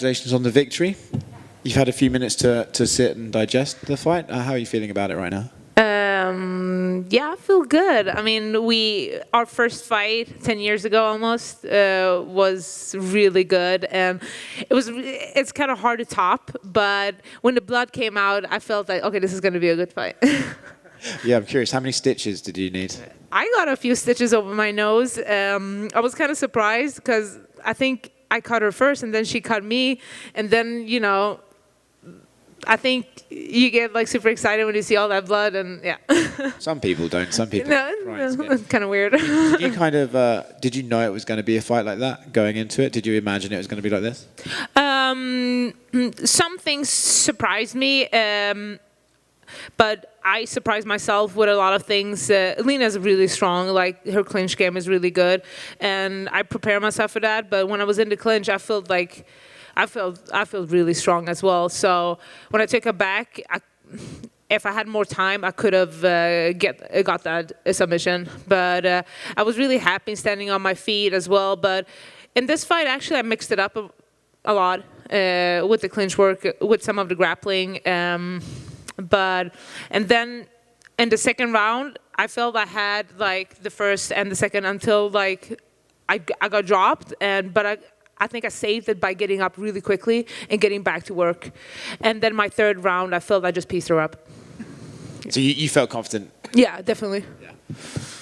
Congratulations on the victory. You've had a few minutes to sit and digest the fight. How are you feeling about it right now? Yeah, I feel good. I mean, our first fight 10 years ago almost was really good, and it's kind of hard to top. But when the blood came out, I felt like, okay, this is going to be a good fight. Yeah, I'm curious. How many stitches did you need? I got a few stitches over my nose. I was kind of surprised because I think I cut her first, and then she cut me, and then I think you get like super excited when you see all that blood, and yeah. Some people don't. Some people. It's kind of weird. Did you know it was going to be a fight like that going into it? Did you imagine it was going to be like this? Some things surprised me, but I surprised myself with a lot of things. Lena's really strong. Like, her clinch game is really good, and I prepare myself for that. But when I was in the clinch, I felt really strong as well. So when I took her back, if I had more time, I could have got that submission. But I was really happy standing on my feet as well. But in this fight, actually, I mixed it up a lot with the clinch work, with some of the grappling. And then in the second round, I felt I had like the first and the second until like I got dropped, but I think I saved it by getting up really quickly and getting back to work. And then my third round, I felt I just pieced her up. So you felt confident? Yeah, definitely.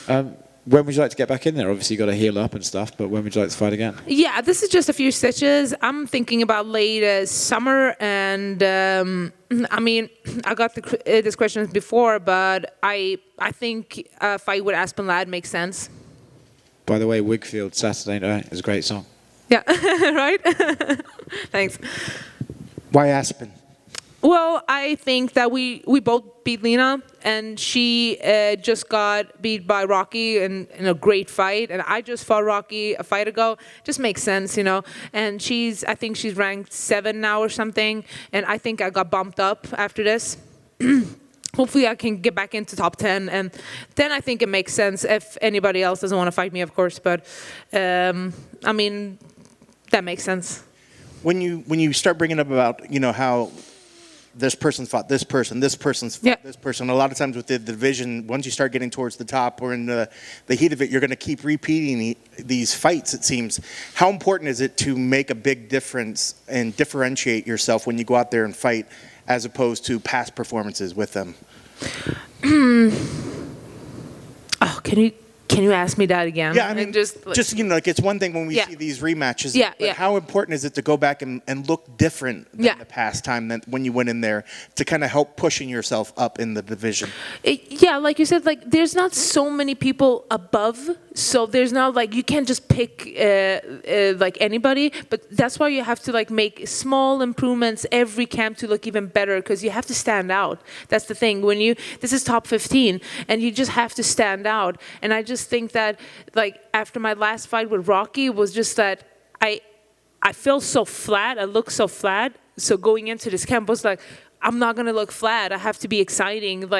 Yeah. When would you like to get back in there? Obviously, you got to heal up and stuff, but when would you like to fight again? Yeah, this is just a few stitches. I'm thinking about late summer, and I mean, I got this question before, but I think a fight with Aspen Ladd makes sense. By the way, Wigfield, Saturday Night is a great song. Yeah, right? Thanks. Why Aspen? Well, I think that we both beat Lena, and she just got beat by Rocky in a great fight, and I just fought Rocky a fight ago. Just makes sense, you know. And I think she's ranked 7 now or something, and I think I got bumped up after this. Hopefully I can get back into top 10, and then I think it makes sense if anybody else doesn't want to fight me, of course. But I mean, that makes sense. When you start bringing up about how this person's fought this person, this person's fought this person. A lot of times with the division, once you start getting towards the top or in the heat of it, you're going to keep repeating these fights, it seems. How important is it to make a big difference and differentiate yourself when you go out there and fight as opposed to past performances with them? Oh, can you ask me that again? Yeah, I mean, just like it's one thing when we see these rematches. But how important is it to go back and look different than the past time than when you went in there to kind of help pushing yourself up in the division? Yeah, like you said, like there's not so many people above, so there's not like you can't just pick like anybody. But that's why you have to like make small improvements every camp to look even better, because you have to stand out. That's the thing. This is top 15, and you just have to stand out. And I just think that like after my last fight with Rocky was just that I felt so flat. I looked so flat. So going into this camp was like, I'm not gonna look flat. I have to be exciting.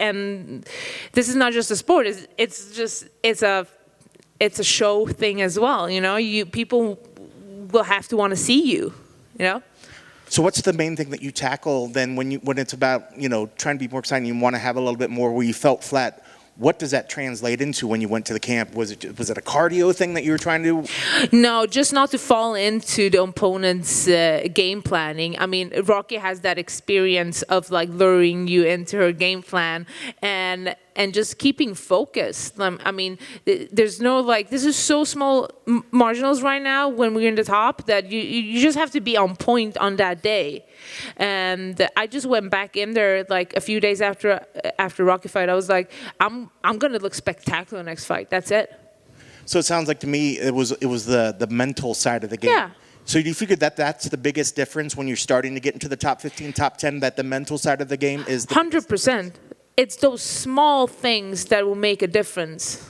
And this is not just a sport. It's a show thing as well. You know, people will have to want to see you. You know. So what's the main thing that you tackle then when it's about trying to be more exciting? You want to have a little bit more where you felt flat. What does that translate into when you went to the camp? Was it a cardio thing that you were trying to do? No, just not to fall into the opponent's game planning. I mean, Rocky has that experience of like luring you into her game plan and just keeping focused. I mean, there's no like, this is so small marginals right now when we're in the top that you just have to be on point on that day. And I just went back in there like a few days after Rocky fight. I was like, I'm gonna look spectacular next fight. That's it. So it sounds like to me it was the mental side of the game. Yeah. So do you figure that that's the biggest difference when you're starting to get into the top 15, top 10, that the mental side of the game is 100%. It's those small things that will make a difference.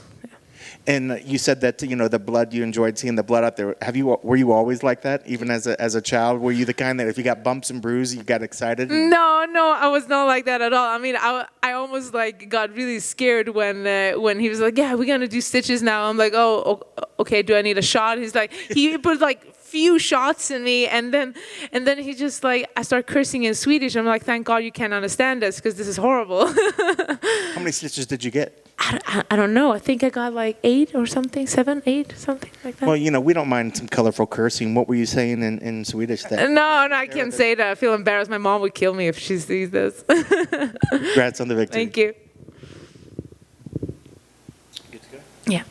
And you said that the blood, you enjoyed seeing the blood out there. Were you always like that, even as a child? Were you the kind that if you got bumps and bruises, you got excited? No, I was not like that at all. I mean, I almost like got really scared when he was like, "Yeah, we're gonna do stitches now." I'm like, "Oh, okay. Do I need a shot?" He's like, he put like few shots in me, and then he just like, I start cursing in Swedish. I'm like, thank God you can't understand us, because this is horrible. How many stitches did you get? I don't know. I think I got like 8 or something, 7, 8, something like that. Well, you know, we don't mind some colorful cursing. What were you saying in Swedish? No, I can't say that. I feel embarrassed. My mom would kill me if she sees this. Congrats on the victory. Thank you. Good to go? Yeah.